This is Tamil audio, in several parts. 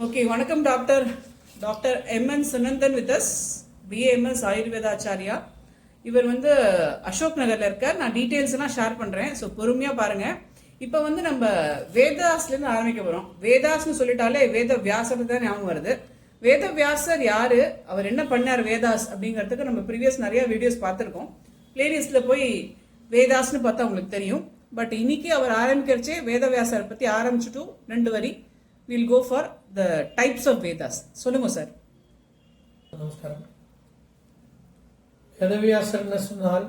Okay, வணக்கம் doctor doctor MN Sunandan with us BAMS Ayurvedacharya. இவர் வந்து அசோக் நகர்ல இருக்கார். நான் டீட்டெயில்ஸ் எல்லாம் ஷேர் பண்றேன், ஸோ பொறுமையா பாருங்க. இப்போ வந்து நம்ம வேதாஸ்ல இருந்து ஆரம்பிக்க போறோம். வேதாஸ்னு சொல்லிட்டாலே வேத வியாசர் தான் ஞாபகம் வருது. வேத வியாசர் யாரு, அவர் என்ன பண்ணார் வேதாஸ் அப்படிங்கிறதுக்கு நம்ம ப்ரீவியஸ் நிறைய வீடியோஸ் பார்த்துருக்கோம். பிளேலிஸ்ட்ல போய் வேதாஸ்னு பார்த்தா உங்களுக்கு தெரியும். பட் இன்னைக்கு அவர் ஆரம்பிக்கிறச்சே வேதவியாசர் பத்தி ஆரம்பிச்சுட்டு 2 வரி we'll go for the types of Vedas. சொல்லுங்க சார். நமஸ்காரம். வேதவியாசர்னு சொன்னால்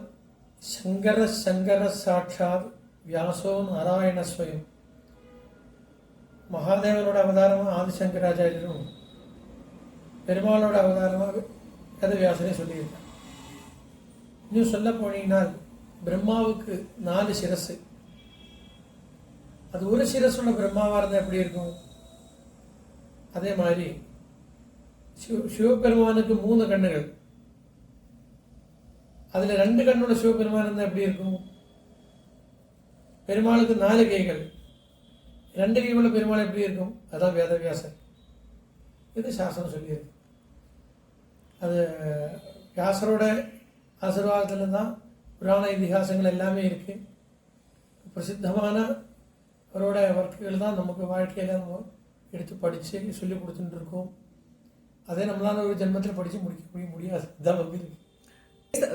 சங்கர சாட்சாத் வியாசோ நாராயண ஸ்வயம். மகாதேவனோட அவதாரமாக ஆதிசங்கராச்சாரியரும் பெருமாளோட அவதாரமாக வேதவியாசரே சொல்லியிருக்கார். இன்னும் சொல்ல போனீங்கன்னால் பிரம்மாவுக்கு 4 சிரசு. அது ஒரு சிரஸோட பிரம்மாவாக இருந்தால் எப்படி இருக்கும்? அதே மாதிரி சிவபெருமானுக்கு 3 கண்ணுகள், அதுல 2 கண்ணோட சிவபெருமான் இருந்தா எப்படி இருக்கும்? பெருமாளுக்கு 4 கைகள், 2 கைகளோட பெருமாள் எப்படி இருக்கும்? அதான் வேதவியாசர். இது சாஸ்திரம் சொல்லியிருக்கு. அது வியாசரோட ஆசீர்வாதத்துல தான் புராண இதிகாசங்கள் எல்லாமே இருக்கு. பிரசித்தமான அவரோட ஒர்க்குகள் தான் நமக்கு வாழ்க்கையில நம்ம எடுத்து படித்து சொல்லி கொடுத்துட்டு இருக்கோம். அதே நம்மளால ஒரு ஜென்மத்தில் படித்து முடிக்க முடியாது.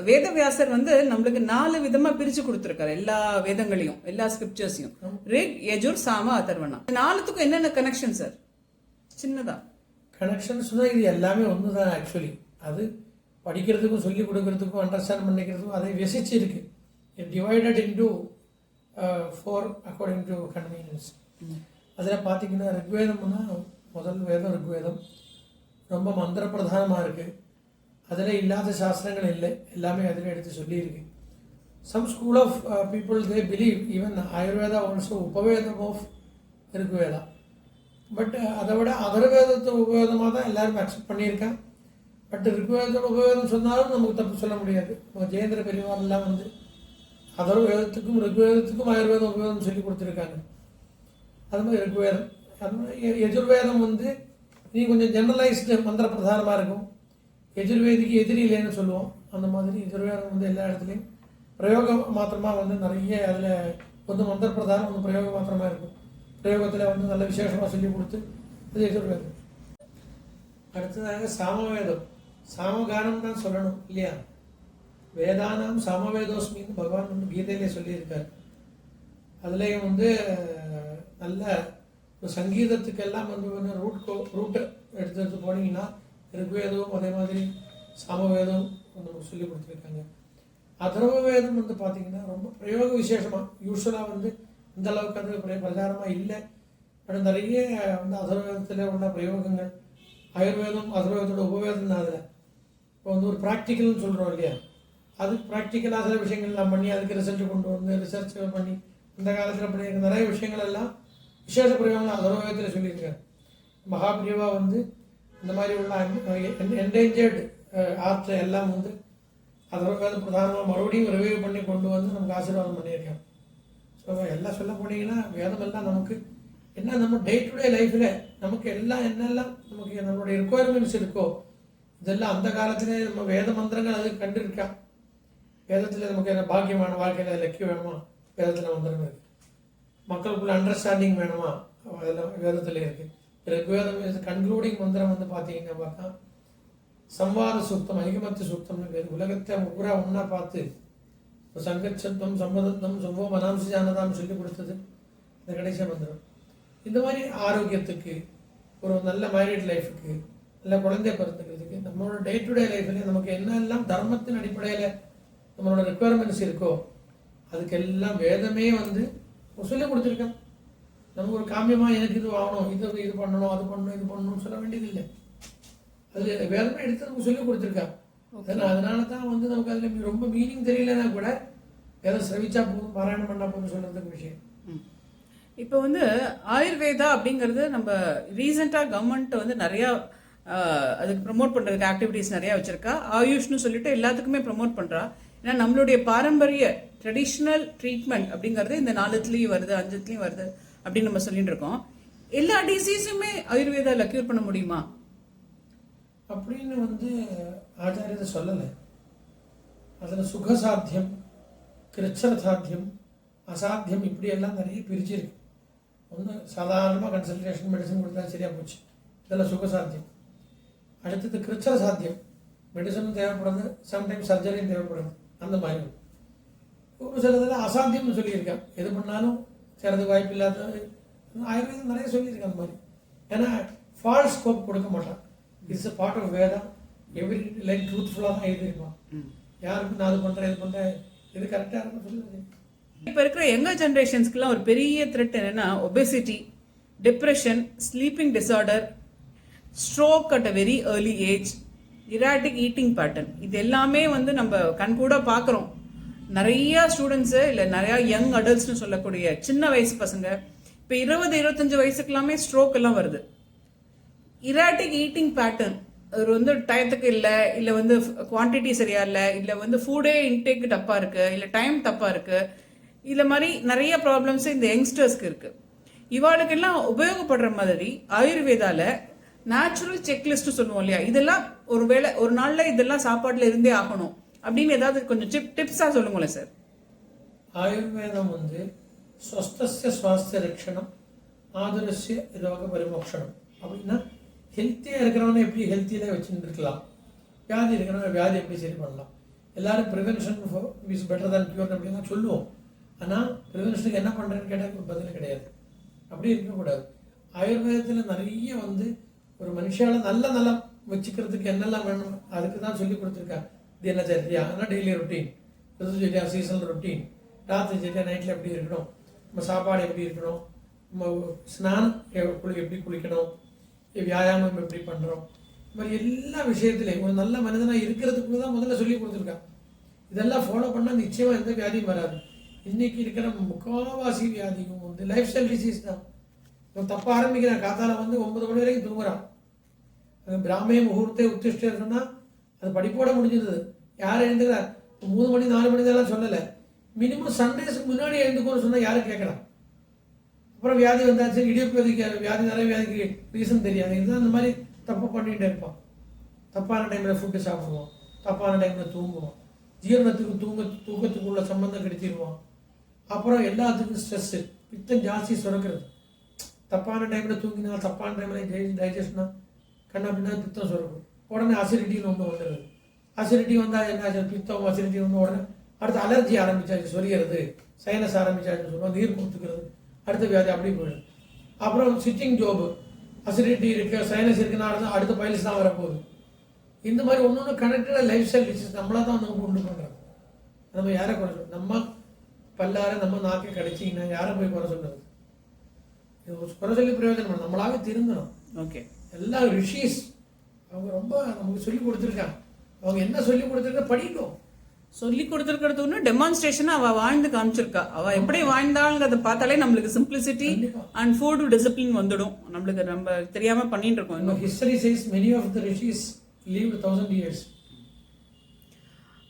வேதவியாசர் வந்து நம்மளுக்கு 4 விதமா பிரிச்சு கொடுத்துருக்காரு. எல்லா வேதங்களையும், எல்லா ஸ்கிரிப்சர்ஸையும், ரிக், யஜுர், சாம, அதர்வணா. 4த்துக்கும் என்னென்ன கனெக்ஷன் சார்? சின்னதா கனெக்ஷன் சொன்னா இது எல்லாமே ஒன்று தான். ஆக்சுவலி அது படிக்கிறதுக்கும் சொல்லி கொடுக்கறதுக்கும் அண்டர்ஸ்டாண்ட் பண்ணிக்கிறதுக்கும் அதை விசிச்சு இருக்கு. Divided into 4 according to convenience. அதில் பார்த்தீங்கன்னா ரிக்வேதம்னா முதல் வேதம் ரிக்வேதம் ரொம்ப மந்திர பிரதானமாக இருக்குது. அதில் இல்லாத சாஸ்திரங்கள் இல்லை, எல்லாமே அதில் எடுத்து சொல்லியிருக்கு. Some school of people they believe even Ayurveda also உபவேதம் ஆஃப் ரிக்வேதா. பட் அதை விட அதர்வேதத்தை உபவேதமாக தான் எல்லாரும் அக்செப்ட் பண்ணியிருக்கான். பட் ரிக்வேதத்தோட உபவேதம் சொன்னாலும் நமக்கு தப்பு சொல்ல முடியாது. ஜெயேந்திர பெரியவாரெல்லாம் வந்து அதர்வேதத்துக்கும் ரிக்வேதத்துக்கும் ஆயுர்வேதம் உபவேதம் சொல்லி கொடுத்துருக்காங்க. அது மாதிரி ரிக்வேதம், அது மாதிரி யஜுர்வேதம் வந்து நீ கொஞ்சம் ஜெனரலைஸ்டு மந்திர பிரதானமாக இருக்கும். யஜுர்வேதிக்கு எதிரி இல்லைன்னு சொல்லுவோம். அந்த மாதிரி யஜுர்வேதம் வந்து எல்லா இடத்துலையும் பிரயோகம் மாத்திரமாக வந்து நிறைய அதில் ஒன்று மந்திர பிரதானம், ஒன்று பிரயோகம் மாத்திரமாக இருக்கும். பிரயோகத்தில் வந்து நல்ல விசேஷமாக சொல்லி கொடுத்து அது யஜுர்வேதம். அடுத்ததாக சாமவேதம், சாமகானம் தான் சொல்லணும் இல்லையா? வேதானாம் சாமவேதோஸ்மின்னு பகவான் வந்து கீதையிலே சொல்லியிருக்கார். அதுலேயும் வந்து நல்ல ஒரு சங்கீதத்துக்கெல்லாம் வந்து ரூட்டை எடுத்து போனீங்கன்னா ரிக்வேதம் அதே மாதிரி சாமவேதம் நமக்கு சொல்லி கொடுத்துருக்காங்க. அதர்வவேதம் வந்து பார்த்தீங்கன்னா ரொம்ப பிரயோக விசேஷமாக, யூஸ்வலாக வந்து இந்த அளவுக்கு அது பிரச்சாரமாக இல்லை. பட் நிறைய வந்து அதர்வேதத்தில் உள்ள பிரயோகங்கள், ஆயுர்வேதம் அதர்வேதத்தோட உபவேதம் தான். அதில் இப்போ வந்து ஒரு ப்ராக்டிக்கல்னு சொல்கிறோம் இல்லையா, அதுக்கு ப்ராக்டிக்கலாக சில விஷயங்கள்லாம் பண்ணி அதுக்கு ரிசல்ட் கொண்டு வந்து ரிசர்ச் பண்ணி இந்த காலத்தில் பண்ணியிருக்க நிறைய விஷயங்கள் எல்லாம் விசேஷ பிரயோகங்கள் அதர்வேதத்தில் சொல்லியிருக்காரு. மகாபிரிவா வந்து இந்த மாதிரி உள்ள என்டேஞ்சர்டு ஆர்ட் எல்லாம் வந்து அதர்வேதம் பிரதானமாக மறுபடியும் ரிவைவ் பண்ணி கொண்டு வந்து நமக்கு ஆசீர்வாதம் பண்ணியிருக்காங்க. ஸோ எல்லாம் சொல்ல போனீங்கன்னா வேதம் எல்லாம் நமக்கு என்ன, நம்ம டே டு டே லைஃப்பில் நமக்கு எல்லாம் என்னெல்லாம் நமக்கு நம்மளுடைய ரிக்குவயர்மெண்ட்ஸ் இருக்கோ இதெல்லாம் அந்த காலத்திலே நம்ம வேத மந்திரங்கள் அது கண்டிருக்கா. வேதத்தில் நமக்கு என்ன பாக்கியமான வாழ்க்கையில் லக்கியம் வேணுமா, வேதத்தில் மந்திரங்கள் இருக்குது. மக்களுக்குள்ள அண்டர்ஸ்டாண்டிங் வேணுமா, அதெல்லாம் வேதத்தில் இருக்குது. ரிக்வேதம் கன்க்ளூடிங் மந்திரம் வந்து பார்த்தீங்கன்னா பார்த்தா சம்வாத சூக்தம், ஐகமத்திய சூக்தம்னு பேர். உலகத்தை பூரா ஒன்றா பார்த்து சங்கச்சத்தம் சம்பதத்தம் சம்பவம் மனாம்சி ஜானதாம் சொல்லி கொடுத்தது இந்த கடைசி மந்திரம். இந்த மாதிரி ஆரோக்கியத்துக்கு, ஒரு நல்ல மேரிட் லைஃபுக்கு, நல்ல குழந்தை பிறந்துக்கிறதுக்கு, நம்மளோட டே டு டே லைஃப்ல நமக்கு என்னெல்லாம் தர்மத்தின் அடிப்படையில் நம்மளோட ரெக்குவயர்மெண்ட்ஸ் இருக்கோ அதுக்கெல்லாம் வேதமே வந்து சொல்லி கொடுத்துருக்கேன். நமக்கு ஒரு காமியமாக எனக்கு இது ஆகணும், இது பண்ணணும், அது பண்ணணும், இது பண்ணணும்னு சொல்ல வேண்டியது இல்லை. அது வேதமே எடுத்து நமக்கு சொல்லி கொடுத்துருக்கா. அதனால தான் வந்து நமக்கு அதில் ரொம்ப மீனிங் தெரியலன்னா கூட வேதம் சிரவிச்சா போதும், பாராயணம் பண்ணா போதும் சொல்றதுக்கு விஷயம். இப்போ வந்து ஆயுர்வேதா அப்படிங்கிறது நம்ம ரீசெண்டாக கவர்மெண்ட் வந்து நிறையா அதுக்கு ப்ரமோட் பண்ணுறதுக்கு ஆக்டிவிட்டீஸ் நிறையா வச்சுருக்கா. ஆயுஷ்னு சொல்லிட்டு எல்லாத்துக்குமே ப்ரமோட் பண்ணுறா. ஏன்னா நம்மளுடைய பாரம்பரிய ட்ரெடிஷ்னல் ட்ரீட்மெண்ட் அப்படிங்கிறது இந்த 4த்துலேயும் வருது, 5த்துலேயும் வருது அப்படின்னு நம்ம சொல்லிட்டு இருக்கோம். எல்லா டிசீஸுமே ஆயுர்வேதால கியூர் பண்ண முடியுமா அப்படின்னு ஆச்சாரியத்தை சொல்லலை. அதில் சுகசாத்தியம், கிருச்சரசாத்தியம், அசாத்தியம் இப்படியெல்லாம் நிறைய பிரிச்சிருக்கு. ஒன்று சாதாரணமாக கன்சல்டேஷன் மெடிசன் கொடுத்தா சரியாக போச்சு, இதெல்லாம் சுகசாத்தியம். அடுத்தது கிருச்சரசாத்தியம், மெடிசனும் தேவைப்படுது, சம்டைம்ஸ் சர்ஜரியும் தேவைப்படுது, அந்த மாதிரி. ஒரு சிலதில் அசாத்தியம்னு சொல்லியிருக்கேன், எது பண்ணாலும் சிலது வாய்ப்பு இல்லாத ஆயுர்வேதம் நிறைய சொல்லியிருக்கேன் அந்த மாதிரி. ஏன்னா ஃபால்ஸ் ஸ்கோப் கொடுக்க மாட்டான். It's a part of Veda. Every like ட்ரூத்ஃபுல்லாக தான் எழுதியிருப்பான். யாருக்கு நான் அது பண்ணுறேன் இது பண்ணுறேன் இது கரெக்டாக இருக்குன்னு சொல்லுது. இப்போ இருக்கிற யங்கர் ஜென்ரேஷன்ஸ்க்குலாம் ஒரு பெரிய த்ரெட் என்னன்னா obesity, depression, sleeping disorder, stroke at a very early age, erratic eating pattern. இது எல்லாமே நம்ம கண்கூட பார்க்குறோம். நிறைய ஸ்டூடெண்ட்ஸு இல்லை நிறையா யங் அடல்ட்ஸ்னு சொல்லக்கூடிய சின்ன வயசு பசங்க இப்போ 20-25 வயசுக்கெல்லாமே ஸ்ட்ரோக் எல்லாம் வருது. இராட்டிக் ஈட்டிங் பேட்டர்ன், அது டயத்துக்கு இல்லை குவான்டிட்டி சரியா இல்லை ஃபுட்டே இன்டேக் தப்பாக இருக்குது, இல்லை டைம் தப்பாக இருக்குது, இல்லை மாதிரி நிறைய ப்ராப்ளம்ஸ் இந்த யங்ஸ்டர்ஸ்க்கு இருக்குது. இவாளுக்கெல்லாம் உபயோகப்படுற மாதிரி ஆயுர்வேதால நேச்சுரல் செக்லிஸ்ட் சொல்லுவோம் இல்லையா, இதெல்லாம் ஒரு நாளில் இதெல்லாம் சாப்பாட்டில் இருந்தே ஆகணும் அப்படின்னு ஏதாவது கொஞ்சம் டிப்ஸாக சொல்லுங்களேன் சார். ஆயுர்வேதம் ஸ்வஸ்தஸ்ய சுவாஸ்திய ரட்சணம், ஆதுரஸ்ய ரோக பரிமோக்ஷணம். அப்படின்னா ஹெல்த்தியாக இருக்கிறவனை எப்படி ஹெல்த்தியில் வச்சுட்டு இருக்கலாம், வியாதி இருக்கிறவங்க வியாதி எப்படி சரி பண்ணலாம். எல்லாரும் prevention is better than cure அப்படின்னு தான் சொல்லுவோம். ஆனால் ப்ரிவென்ஷனுக்கு என்ன பண்ணுறேன்னு கேட்டால் பதில் கிடையாது. அப்படி இருக்கக்கூடாது. ஆயுர்வேதத்தில் நிறைய ஒரு மனுஷால நல்ல நலம் வச்சுக்கிறதுக்கு என்னெல்லாம் வேணும் அதுக்கு தான் சொல்லி கொடுத்துருக்காங்க. தினச்சரியா, ஆனால் டெய்லி ரொட்டீன், ரிசுச்சரியா சீசனல் ரொட்டீன், ராத்திரி சரியா நைட்டில் எப்படி இருக்கணும், நம்ம சாப்பாடு எப்படி இருக்கணும், நம்ம ஸ்நானம் எப்படி குளிக்கணும், வியாயாமம் எப்படி பண்ணுறோம், இது மாதிரி எல்லா விஷயத்துலையும் ஒரு நல்ல மனிதனாக இருக்கிறதுக்குள்ள தான் முதல்ல சொல்லி கொடுத்துருக்காங்க. இதெல்லாம் ஃபாலோ பண்ணால் நிச்சயமாக எந்த வியாதியும் வராது. இன்றைக்கி இருக்கிற முக்கால்வாசி வியாதியும் லைஃப் ஸ்டைல் டிசீஸ் தான். தப்ப ஆரம்பிக்கிறான், காத்தால 9 மணி வரைக்கும் தூங்குறான். பிராமே முகூர்த்தே உத்திஷ்டே சொன்னால் அது படிப்போட முடிஞ்சிருது. யார் எழுந்துக்கிறார்? 3 மணி 4 மணி தான் சொல்லலை, மினிமம் சண்டேஸுக்கு முன்னாடி எழுந்துக்கோன்னு சொன்னால் யாரும் கேட்கலாம். அப்புறம் வியாதி வந்தாச்சு, இடியோபதிக்கு வியாதி நிறைய வியாதிக்கு ரீசன் தெரியாது. இதுதான் இந்த மாதிரி தப்பு பண்ணிகிட்டே இருப்பான். தப்பான டைமில் ஃபுட்டு சாப்பிடுவோம், தப்பான டைமில் தூங்குவோம், ஜீரணத்துக்கு தூக்கத்துக்குள்ள சம்பந்தம் கிடைச்சிருவோம். அப்புறம் எல்லாத்துக்கும் ஸ்ட்ரெஸ்ஸு, பித்தம் ஜாஸ்தி சுரக்கிறது. தப்பான டைமில் தூங்கினா, தப்பான டைமில் டைஜஷனா கண்ணா பின்னா பித்தம் சுரக்கும். உடனே அசிடிட்டின்னு வந்துடுது. அசிடிட்டி வந்தால் என்ன, பித்தம் அசிடிட்டி உடனே அடுத்து அலர்ஜி ஆரம்பிச்சாச்சு, சொரிகிறது, சைனஸ் ஆரம்பிச்சாச்சுன்னு சொல்லுவோம், நீர் கொடுத்துக்கிறது, அடுத்த வியாதி அப்படி போயிடும். அப்புறம் சிட்டிங் ஜோபு, அசிடிட்டி இருக்குது, சைனஸ் இருக்குன்னா அடுத்த பைல்ஸ் தான் வரப்போகுது. இந்த மாதிரி ஒன்று கனெக்டடாக லைஃப் ஸ்டைல் டிசீஸ் நம்மளாக தான் உண்டு பண்ணுறோம். நம்ம யாரை குறை சொல்ல, நம்ம பல்லார நம்ம நாக்கை கடிச்சிங்கன்னா யாரை போய் குறை சொல்றது? இது குறை சொல்லி பிரயோஜனம், நம்மளாவே திருந்தணும். ஓகே, எல்லா ரிஷிஸ் அவங்க ரொம்ப நமக்கு சொல்லி கொடுத்துருக்காங்க. அவங்க என்ன சொல்லி கொடுத்துருக்க படிக்கும். சொல்லி கொடுத்துருக்கிறது ஒன்று டெமான்ஸ்ட்ரேஷன் அவள் வாழ்ந்து காமிச்சிருக்கா. அவள் எப்படி வாழ்ந்தாங்கிறத பார்த்தாலே நம்மளுக்கு சிம்பிளிசிட்டி அண்ட் ஃபுட் டிசிப்ளின் வந்துடும். நம்ம தெரியாமல் பண்ணிட்டு இருக்கோம். History says many of the rishis lived 1000 years.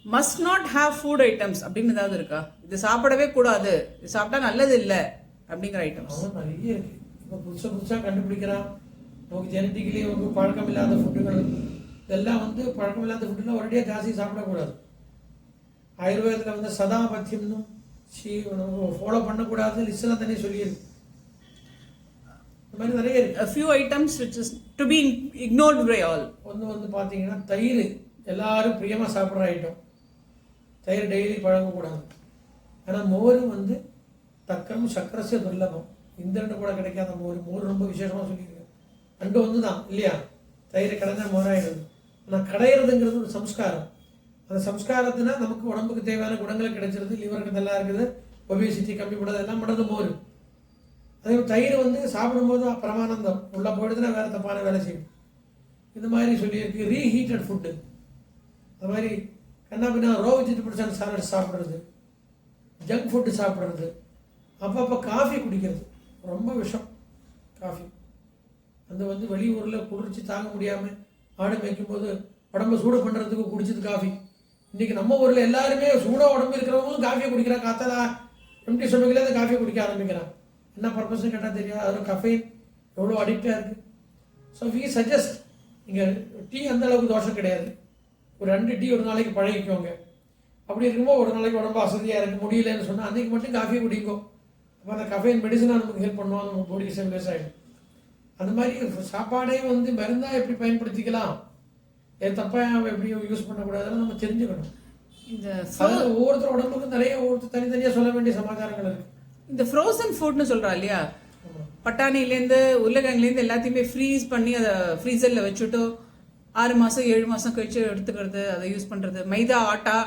Must not have food items அப்படின்னு ஏதாவது இருக்கா? இது சாப்பிடவே கூடாது, இது சாப்பிட்டா நல்லது இல்லை அப்படிங்கிற ஐட்டம்ஸ் நிறைய இருக்கு. இப்போ புதுசாக கண்டுபிடிக்கிறான். நமக்கு ஜெனட்டிக்கலி பழக்கம் இல்லாத ஃபுட்டுகள் இதெல்லாம் பழக்கம் இல்லாத ஃபுட்டுலாம் ஒரேடியாக ஜாஸ்தி சாப்பிடக்கூடாது. ஆயுர்வேதத்தில் சதாபத்தியம்னு ஃபாலோ பண்ணக்கூடாது லிஸ்டெல்லாம் தனியாக சொல்லியிருக்கு. இந்த மாதிரி நிறைய இருக்கு. A few items which is to be ignored by all. ஒன்று பார்த்தீங்கன்னா தயிர் எல்லாரும் பிரியமாக சாப்பிட்ற ஐட்டம். தயிர் டெய்லி பழகக்கூடாது. ஆனால் மோர் தக்கம் சக்கரசிய துர்லபம். இந்த ரெண்டு கூட கிடைக்காத மோர் ரொம்ப விசேஷமாக சொல்லியிருக்கேன். ரெண்டு ஒன்று தான் இல்லையா? தயிர் கடைஞ்சா மோராயிடுது. ஆனால் கடையிறதுங்கிறது ஒரு சம்ஸ்காரம். அந்த சம்ஸ்காரத்தினா நமக்கு உடம்புக்கு தேவையான குணங்கள் கிடைச்சிருது. லிவருக்கு நல்லா இருக்குது, ஒபிசிட்டி கம்மி பண்ணுறது எல்லாம் பண்ணுறது மோர். அதே தயிர் சாப்பிடும்போது பரமானந்தம் உள்ள போயிடுதுன்னா வேறு தப்பான வேலை செய்யும். இந்த மாதிரி சொல்லியிருக்கு. ரீஹீட்டட் ஃபுட்டு, அது மாதிரி கண்ணா பின்னா ரோ வெஜிடபிள்ஸ் சாலட் சாப்பிட்றது, ஜங்க் ஃபுட்டு சாப்பிட்றது, அப்பப்போ காஃபி குடிக்கிறது ரொம்ப விஷம். காஃபி வெளியூரில் குளிர்ச்சி தாங்க முடியாமல் ஆடு மேய்க்கும் போது உடம்பு சூடு பண்ணுறதுக்கு குடிச்சது காஃபி. இன்றைக்கி நம்ம ஊரில் எல்லாருமே சூடாக உடம்பு இருக்கிறவங்களும் காஃபியை குடிக்கிறான். காத்தால எம்டி ஸ்டொமக்கில் அந்த காஃபியை குடிக்க ஆரம்பிக்கிறான். என்ன பர்பஸ்ன்னு கேட்டால் தெரியாது. அதில் கஃபைன் எவ்வளோ அடிக்டாக இருக்குது. ஸோ வி சஜஸ்ட் நீங்கள் டீ அந்த அளவுக்கு தோஷம் கிடையாது, ஒரு 2 டீ ஒரு நாளைக்கு பழகிக்கோங்க. அப்படி இருக்கும்போது ஒரு நாளைக்கு உடம்பு அசதியாக இருக்குது முடியலன்னு சொன்னால் அன்றைக்கி மட்டும் காஃபி குடிக்கும். அப்போ அந்த கஃபைன் மெடிசனாக நமக்கு ஹெல்ப் பண்ணுவோம், நம்ம பாடி ஸ்டெபிலைஸ் ஆகிடும். அந்த மாதிரி சாப்பாடே வந்து மருந்தாக எப்படி பயன்படுத்திக்கலாம், தப்பாக எப்படி யூஸ் பண்ணக்கூடாதுன்னு நம்ம தெரிஞ்சுக்கணும். இந்த அதாவது ஒவ்வொருத்தர் உடம்புக்கும் நிறைய ஒவ்வொருத்தர் தனித்தனியாக சொல்ல வேண்டிய சமாச்சாரங்கள் இருக்குது. இந்த ஃப்ரோசன் ஃபுட்னு சொல்கிறா இல்லையா, பட்டாணிலேருந்து உருளைக்கிழங்குலேருந்து எல்லாத்தையுமே ஃப்ரீஸ் பண்ணி அதை ஃப்ரீசரில் வச்சுட்டு 6 மாதம் 7 மாதம் கழிச்சு எடுத்துக்கிறது, அதை யூஸ் பண்ணுறது. மைதா ஆட்டா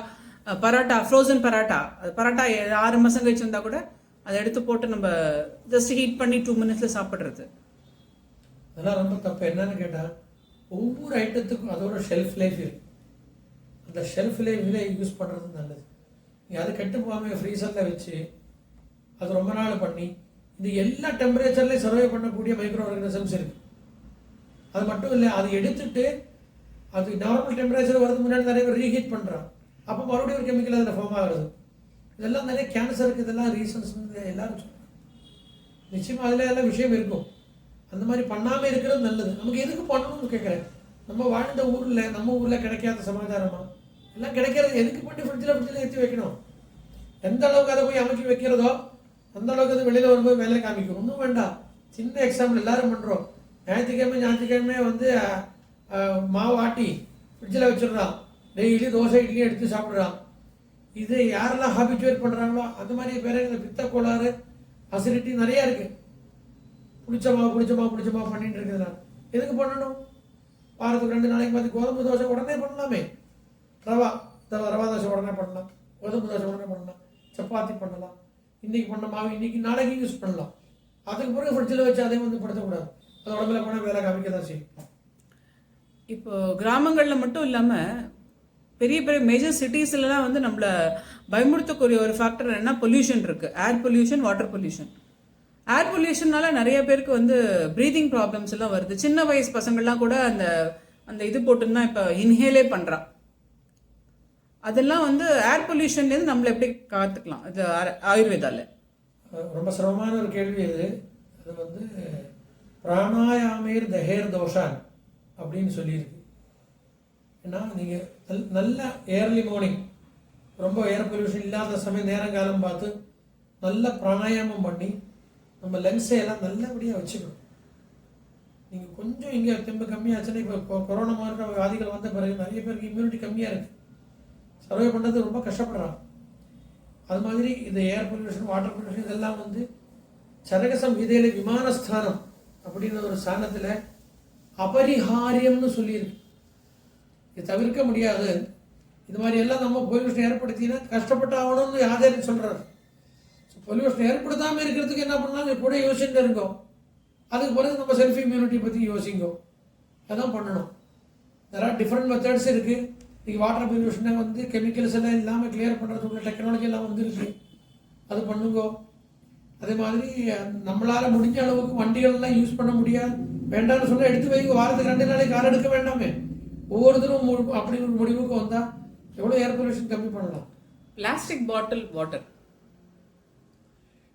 பரோட்டா, ஃப்ரோசன் பரோட்டா, அது பரோட்டா 6 மாதம் கழிச்சு வந்தால் கூட அதை எடுத்து போட்டு நம்ம ஜஸ்ட் ஹீட் பண்ணி 2 மினிட்ஸில் சாப்பிட்றது. அதெல்லாம் ரொம்ப தப்பு. என்னன்னு கேட்டால் ஒவ்வொரு ஐட்டத்துக்கும் அதோட ஷெல்ஃப் லைஃப் இருக்குது. அந்த ஷெல்ஃப் லைஃப்ல யூஸ் பண்ணுறது நல்லது. நீங்கள் அது கெட்டு போகாமல் ஃப்ரீசரில் வச்சு அது ரொம்ப நாள் பண்ணி இது எல்லா டெம்பரேச்சர்லேயும் சர்வே பண்ணக்கூடிய மைக்ரோ ஆர்கானிசம்ஸ் இருக்குது. அது மட்டும் இல்லை, அது எடுத்துட்டு அது நார்மல் டெம்பரேச்சர் வரதுக்கு முன்னாடி நிறைய பேர் ரீஹீட் பண்ணுறான், அப்போ மறுபடியும் ஒரு கெமிக்கல் அதில் ஃபார்ம் ஆகுது. இதெல்லாம் நிறைய கேன்சருக்கு இதெல்லாம் ரீசன்ஸ் எல்லாரும் சொல்கிறாங்க. நிச்சயமாக அதில் எல்லாம் விஷயம் இருக்கும். அந்த மாதிரி பண்ணாமல் இருக்கிறது நல்லது. நமக்கு எதுக்கு பண்ணணும்னு கேட்குறேன். நம்ம வாழ்ந்த ஊரில் நம்ம ஊரில் கிடைக்காத சமாச்சாரமா எல்லாம் கிடைக்கிறது, எதுக்கு பண்ணி ஃப்ரிட்ஜில் ஏற்றி வைக்கணும்? எந்த அளவுக்கு அதை போய் அமைக்கி வைக்கிறதோ அந்த அளவுக்கு அது வெளியில் வரும்போது வேலை காமிக்கும். ஒன்றும் வேண்டாம். சின்ன எக்ஸாம்பிள் எல்லாரும் பண்ணுறோம். ஞாயிற்றுக்கிழமை வந்து மாவு ஆட்டி ஃப்ரிட்ஜில் வச்சிடுறான், டெய்லி தோசை இட்லி எடுத்து சாப்பிட்றான். இது யாரெல்லாம் ஹாபிச்சுவேட் பண்ணுறாங்களோ அந்த மாதிரி பேர் இந்த பித்த கோளாறு அசிடிட்டி நிறையா இருக்குது. பிடிச்சமா பண்ணிட்டு இருக்குதுண்ணா. எதுக்கு பண்ணணும்? வாரத்துக்கு 2 நாளைக்கு பார்த்து கோதுமை தோசை உடனே பண்ணலாமே. ரவா தோசை உடனே பண்ணலாம், கோதுமை தோசை உடனே பண்ணலாம், சப்பாத்தி பண்ணலாம். இன்றைக்கி பண்ண மாவு இன்றைக்கி நாளைக்கு யூஸ் பண்ணலாம். அதுக்கு பிறகு ஃப்ரிட்ஜில் வச்சு அதையும் வந்து படுத்தக்கூடாது. அது உடம்புல போனால் வேலை காமிக்க தான் செய்யும். இப்போ கிராமங்களில் மட்டும் இல்லாமல் பெரிய பெரிய மேஜர் சிட்டிஸ்லாம் வந்து நம்மளை பயமுறுத்தக்கூடிய ஒரு ஃபேக்டர் என்னன்னா பொல்யூஷன் இருக்குது. Air pollution, water pollution. Air பொல்யூஷன்னால நிறைய பேருக்கு வந்து ப்ரீதிங் ப்ராப்ளம்ஸ் எல்லாம் வருது. சின்ன வயசு பசங்கள்லாம் கூட அந்த அந்த இது போட்டுன்னா இப்போ இன்ஹேலே பண்ணுறான். அதெல்லாம் வந்து ஏர் பொல்யூஷன்லேருந்து நம்மளை எப்படி காத்துக்கலாம் இது ஆயுர்வேதாவில்? ரொம்ப சிரமமான ஒரு கேள்வி இது. அது வந்து பிராணாயாமேர் தஹேர் தோஷான் அப்படின்னு சொல்லியிருக்கு. ஏன்னா நீங்கள் நல்ல ஏர்லி மார்னிங் ரொம்ப ஏர் பொல்யூஷன் இல்லாத சமயம் நேரங்காலம் பார்த்து நல்ல பிராணாயாமம் பண்ணி நம்ம லென்ஸை எல்லாம் நல்லபடியாக வச்சுக்கணும். நீங்கள் கொஞ்சம் இங்கே தெம்பு கம்மியாச்சுன்னா இப்போ கொரோனா மாதிரி வியாதிகள் வந்த பிறகு நிறைய பேருக்கு இம்யூனிட்டி கம்மியாக இருக்குது, சர்வே பண்ணுறது ரொம்ப கஷ்டப்படுறாங்க. அது மாதிரி இந்த ஏர் பொல்யூஷன், வாட்டர் பொல்யூஷன் இதெல்லாம் வந்து சரகசம் இதையில விமானஸ்தானம் அப்படின்ற ஒரு ஸ்தானத்தில் அபரிஹாரியம்னு சொல்லியிருக்கு. இது தவிர்க்க முடியாது. இது மாதிரி எல்லாம் நம்ம பொல்யூஷன் ஏற்படுத்தினா கஷ்டப்பட்டு ஆகணும்னு ஆச்சாரியன் சொல்கிறார். பொல்யூஷன் ஏற்படுத்தாமல் இருக்கிறதுக்கு என்ன பண்ணாலும் கூட யோசிச்சுட்டு இருக்கோம். அதுக்கு பிறகு நம்ம செல்ஃப் இம்யூனிட்டி பற்றி யோசிங்கோ. அதான் பண்ணணும். நிறையா டிஃப்ரெண்ட் மெத்தட்ஸ் இருக்குது. இன்றைக்கி வாட்டர் பொல்யூஷனை வந்து கெமிக்கல்ஸ் எல்லாம் இல்லாமல் கிளியர் பண்ணுறதுக்குள்ள டெக்னாலஜி எல்லாம் வந்துருக்கு. அது பண்ணுங்கோ. அதே மாதிரி நம்மளால் முடிஞ்ச அளவுக்கு வண்டிகள்லாம் யூஸ் பண்ண முடியாது, வேண்டாம்னு சொன்னால் எடுத்து வைங்க. வாரத்துக்கு 2 நாளைக்கு கார் எடுக்க வேண்டாமே. ஒவ்வொருத்தரும் அப்படி ஒரு முடிவுக்கு வந்தால் எவ்வளோ ஏர் பொல்யூஷன் கம்மி பண்ணலாம். பிளாஸ்டிக் பாட்டில் வாட்டர்,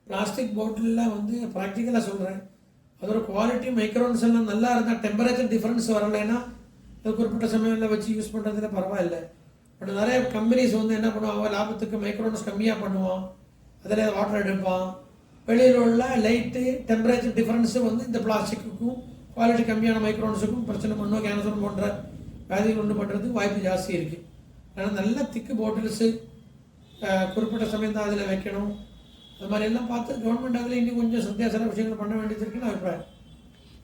பிளாஸ்டிக் பாட்டிலெலாம் வந்து ப்ராக்டிக்கலாக சொல்கிறேன், அதோட குவாலிட்டி மைக்ரோன்ஸ் எல்லாம் நல்லா இருந்தால் டெம்பரேச்சர் டிஃப்ரென்ஸ் வரலைன்னா அது குறிப்பிட்ட சமயத்தில் வச்சு யூஸ் பண்ணுறதுல பரவாயில்லை. பட் நிறைய கம்பெனிஸ் வந்து என்ன பண்ணுவாங்க, லாபத்துக்கு மைக்ரோன்ஸ் கம்மியாக பண்ணுவான், அதில் வாட்டர் எடுப்பான். வெளியில் உள்ள லைட்டு டெம்பரேச்சர் டிஃப்ரென்ஸு வந்து இந்த பிளாஸ்டிக்குக்கும் குவாலிட்டி கம்மியான மைக்ரோன்ஸுக்கும் பிரச்சனை பண்ணுவோம். கேன்சர் போன்ற வியாதிகள் உண்டு பண்ணுறதுக்கு வாய்ப்பு ஜாஸ்தி இருக்குது. அதனால் நல்ல திக்கு பாட்டில்ஸு குறிப்பிட்ட சமயம் தான் அதில் வைக்கணும். அது மாதிரி எல்லாம் பார்த்து கவர்மெண்ட் அதில் இன்னும் கொஞ்சம் சத்தியாசன விஷயங்கள் பண்ண வேண்டியது இருக்குன்னு அபிப்பிராயம்.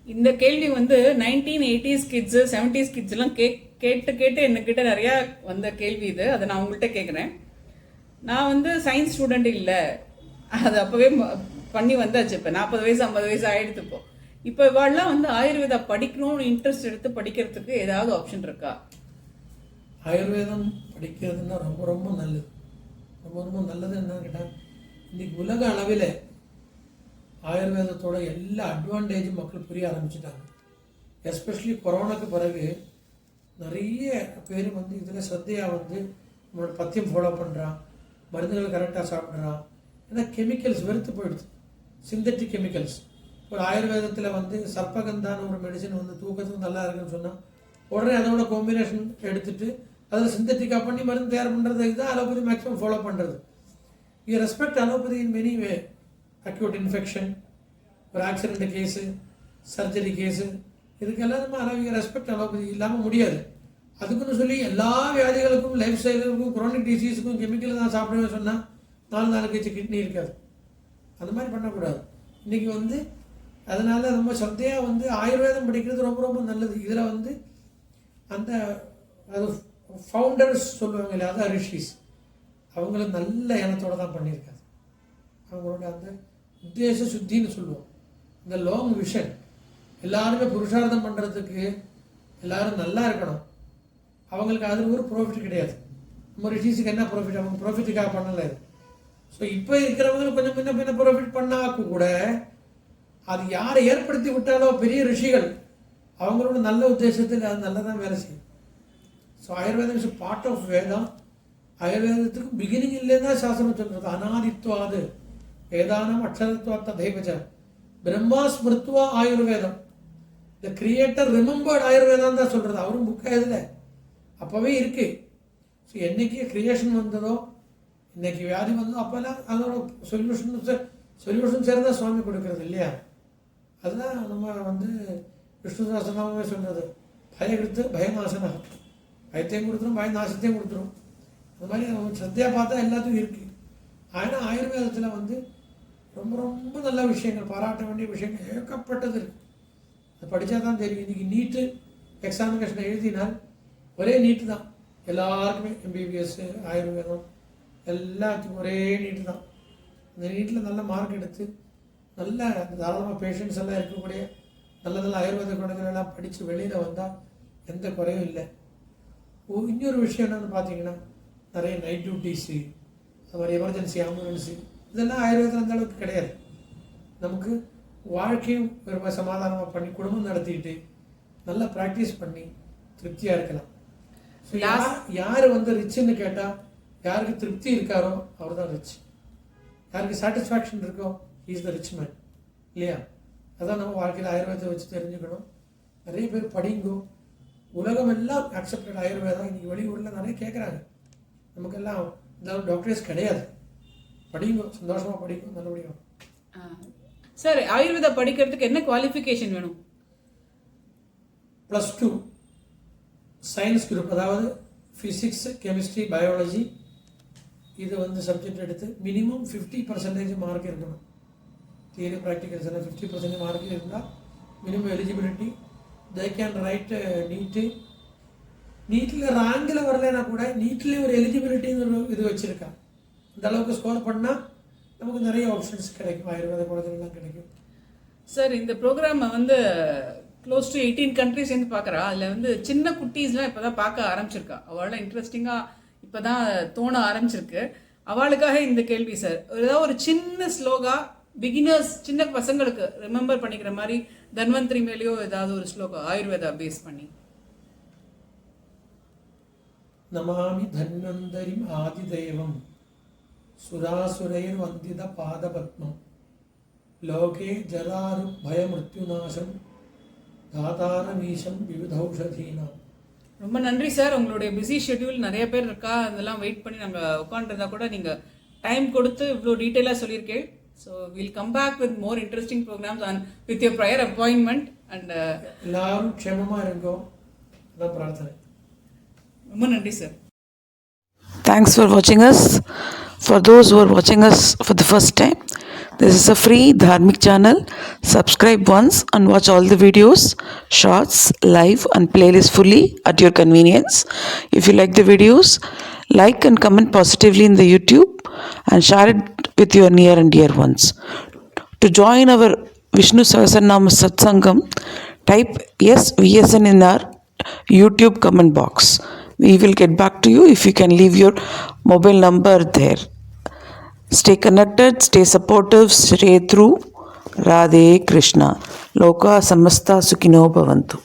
இந்த கேள்வி வந்து 1980s கிட்ஸு 70s கிட்ஸ்லாம் கேட்டு என்கிட்ட நிறையா வந்த கேள்வி இது. அதை நான் உங்கள்கிட்ட கேட்குறேன். நான் வந்து சயின்ஸ் ஸ்டூடெண்ட் இல்லை, அது அப்போவே பண்ணி வந்தாச்சு. இப்போ 40 வயசு 50 வயசு ஆகிடுது. இப்போ இவாள்லாம் வந்து ஆயுர்வேதா படிக்கணும்னு இன்ட்ரெஸ்ட் எடுத்து படிக்கிறதுக்கு ஏதாவது ஆப்ஷன் இருக்கா? ஆயுர்வேதம் படிக்கிறதுனா ரொம்ப ரொம்ப நல்லது. ரொம்ப நல்லது என்னன்னு கேட்டால், இன்றைக்கி உலக அளவில் ஆயுர்வேதத்தோட எல்லா அட்வான்டேஜும் மக்கள் புரிய ஆரம்பிச்சிட்டாங்க. எஸ்பெஷலி கொரோனாக்கு பிறகு நிறைய பேர் வந்து இதில் சத்தையாக வந்து நம்மளோட பத்தியம் ஃபாலோ பண்ணுறான், மருந்துகள் கரெக்டாக சாப்பிட்றான். ஏன்னா கெமிக்கல்ஸ் வெறுத்து போயிடுது. சிந்தட்டிக் கெமிக்கல்ஸ் ஒரு ஆயுர்வேதத்தில் வந்து சர்ப்பகந்தான ஒரு மெடிசன் வந்து தூக்கத்துக்கு நல்லா இருக்குன்னு சொன்னால் உடனே அதோட காம்பினேஷன் எடுத்துட்டு அதில் சிந்தட்டிக்காக பண்ணி மருந்து தயார் பண்ணுறது தான் அலோபதி மேக்ஸிமம் ஃபாலோ பண்ணுறது. We respect allopathy in many way. Acute infection, ஒரு ஆக்சிடென்ட் கேஸு, சர்ஜரி கேஸு, இதுக்கெல்லாம் நம்ம ரெஸ்பெக்ட் அலோபதி இல்லாமல் முடியாது. அதுக்குன்னு சொல்லி எல்லா வியாதிகளுக்கும், லைஃப் ஸ்டைலுக்கும், குரோனிக் டிசீஸுக்கும் கெமிக்கல் தான் சாப்பிடுவேன் சொன்னால் 4 நாள் கழிச்சு கிட்னி இருக்காது. அந்த மாதிரி பண்ணக்கூடாது. இன்றைக்கி வந்து அதனால ரொம்ப சந்தையாக வந்து ஆயுர்வேதம் படிக்கிறது ரொம்ப ரொம்ப நல்லது. இதில் வந்து அந்த அது ஃபவுண்டர்ஸ் சொல்லுவாங்க இல்லையா, அதான் ரிஷிஸ், அவங்களும் நல்ல எண்ணத்தோடு தான் பண்ணியிருக்காது. அவங்களோட அந்த உத்தேச சுத்தின்னு சொல்லுவோம், இந்த லாங் விஷன். எல்லாருமே புருஷார்த்தம் பண்ணுறதுக்கு எல்லாரும் நல்லா இருக்கணும். அவங்களுக்கு அதில் ஒரு ப்ராஃபிட் கிடையாது. நம்ம ரிஷிஸுக்கு என்ன ப்ராஃபிட்? அவங்க ப்ராஃபிட்டுக்காக பண்ணலை. ஸோ இப்போ இருக்கிறவங்க கொஞ்சம் முன்ன பின்ன ப்ராஃபிட் பண்ணாக்கு கூட அது யாரை ஏற்படுத்தி விட்டாலோ பெரிய ரிஷிகள், அவங்களோட நல்ல உத்தேசத்தில் அது நல்லா தான் வேலை செய்யும். ஸோ ஆயுர்வேதம் இஸ் பார்ட் ஆஃப் வேதம். ஆயுர்வேதத்துக்கு பிகினிங் இல்லைன்னா சாஸ்திரம் சொல்கிறது. அனாதித்வாது வேதானம் அக்ஷரத்வாத்த தெய்வஜ பிரம்மா ஸ்மிருத்வா ஆயுர்வேதம். த கிரியேட்டர் ரிமெம்பர்ட் ஆயுர்வேதம் தான் சொல்கிறது. அவரும் புக்காக இதில் அப்போவே இருக்குது. ஸோ என்றைக்கு கிரியேஷன் வந்ததோ, இன்றைக்கி வியாதி வந்ததோ, அப்போல்லாம் அதோட சொல்யூஷன் சேர்ந்தால் சுவாமி கொடுக்கறது இல்லையா. அதுதான் நம்ம வந்து விஷ்ணு சாஸ்திரநாமே சொல்கிறது, பயகிருத்து பயநாசனம். பயத்தையும் கொடுத்துரும், பய நாசத்தையும் கொடுத்துரும். அந்த மாதிரி நம்ம சத்தியாக பார்த்தா எல்லாத்துக்கும் இருக்குது. ஆனால் ஆயுர்வேதத்தில் வந்து ரொம்ப ரொம்ப நல்ல விஷயங்கள், பாராட்ட வேண்டிய விஷயங்கள் ஏகப்பட்டது இருக்குது. அது படித்தா தான் தெரியும். இன்றைக்கி நீட்டு எக்ஸாமினேஷனை எழுதினால் ஒரே நீட்டு தான் எல்லாருக்குமே. எம்பிபிஎஸ், ஆயுர்வேதம் எல்லாத்துக்கும் ஒரே நீட்டு தான். அந்த நீட்டில் நல்ல மார்க் எடுத்து நல்ல தாராளமாக பேஷண்ட்ஸ் எல்லாம் இருக்கக்கூடிய நல்ல நல்ல ஆயுர்வேத குணங்கள் எல்லாம் படித்து வெளியில் வந்தால் எந்த குறையும் இல்லை. இன்னொரு விஷயம் என்னென்னு பார்த்தீங்கன்னா, நிறைய நைட் டியூட்டிஸு, அது மாதிரி எமர்ஜென்சி ஆம்புலன்ஸு, இதெல்லாம் ஆயுர்வேதம் அந்த அளவுக்கு கிடையாது. நமக்கு வாழ்க்கையும் ரொம்ப சமாதானமாக பண்ணி குடும்பம் நடத்திக்கிட்டு நல்லா ப்ராக்டிஸ் பண்ணி திருப்தியாக இருக்கலாம். ஸோ யார் வந்து ரிச்சுன்னு கேட்டால், யாருக்கு திருப்தி இருக்காரோ அவர் தான் ரிச். யாருக்கு சாட்டிஸ்ஃபேக்ஷன் இருக்கோ இஸ் த ரிச் மேன் இல்லையா. அதான் நம்ம வாழ்க்கையில் ஆயுர்வேதத்தை வச்சு தெரிஞ்சுக்கணும். நிறைய பேர் படிங்கோ, உலகம் எல்லாம் அக்செப்டட் ஆயுர்வேதம். இன்றைக்கி வெளியூரில் நிறைய கேட்குறாங்க. நமக்கெல்லாம் இந்த டாக்டர்ஸ் கிடையாது. படிங்கோ, சந்தோஷமாக படிக்கும், நல்லபடியாக. சார், ஆயுர்வேதா படிக்கிறதுக்கு என்ன குவாலிஃபிகேஷன் வேணும்? +2 சயின்ஸ் குரூப், அதாவது ஃபிசிக்ஸ், கெமிஸ்ட்ரி, பயாலஜி, இது வந்து சப்ஜெக்ட் எடுத்து மினிமம் 50% மார்க் இருக்கணும். தியரி ப்ராக்டிகல்ஸ் எல்லாம் 50% மார்க் இருந்தால் minimum eligibility. They can write NEET. நீட்டில் ரேங்கில் வரலைன்னா கூட நீட்லேயும் ஒரு எலிஜிபிலிட்டின்னு ஒரு இது வச்சுருக்கா. இந்த அளவுக்கு ஸ்கோர் பண்ணால் நமக்கு நிறைய ஆப்ஷன்ஸ் கிடைக்கும், ஆயுர்வேத குழந்தைகள்லாம் கிடைக்கும். சார், இந்த ப்ரோக்ராமை வந்து க்ளோஸ் டு 18 கண்ட்ரிஸ் வந்து பார்க்குறா. அதில் வந்து சின்ன குட்டீஸ்லாம் இப்போ தான் பார்க்க ஆரம்பிச்சிருக்கா. அவளாம் இன்ட்ரெஸ்டிங்காக இப்போ தான் தோண ஆரம்பிச்சிருக்கு. அவளுக்காக இந்த கேள்வி சார். ஏதாவது ஒரு சின்ன ஸ்லோகா, பிகினர்ஸ், சின்ன பசங்களுக்கு ரிமெம்பர் பண்ணிக்கிற மாதிரி தன்வந்திரி மேலேயோ ஏதாவது ஒரு ஸ்லோகா ஆயுர்வேதா பேஸ் பண்ணி. நமாமி தன்வந்தரிம் ஆதிதேவம் சுராசுரைர் வந்தித பாதபத்மம் லோகே ஜராரு பயமிருத்யுநாசம் தாதாரமீசம் விவிதௌஷதீனாம். ரொம்ப நன்றி சார். உங்களுடைய பிஸி ஷெட்யூல், நிறைய பேர் இருக்கா, அதெல்லாம் வெயிட் பண்ணி நாங்கள் உட்காந்துருந்தா கூட நீங்கள் டைம் கொடுத்து இவ்வளோ டீட்டெயிலாக சொல்லியிருக்கேன். So will come back with more interesting programmes and with your prior appointment. And எல்லாரும் க்ஷேமமாக இருக்கோம், அதான் பிரார்த்தனை. ரொம்ப நன்றி sir. Thanks for watching us. For those who are watching us for the first time, this is a free Dharmic channel. Subscribe once and watch all the videos, shorts, live and playlist fully at your convenience. If you like the videos, like and comment positively in the YouTube and share it with your near and dear ones. To join our Vishnu Sahasranama Satsangam, type yes VSN in our YouTube comment box. We will get back to you if you can leave your mobile number there. Stay connected, stay supportive, stay through. Radhe Krishna. Loka samasta sukhino bhavantu.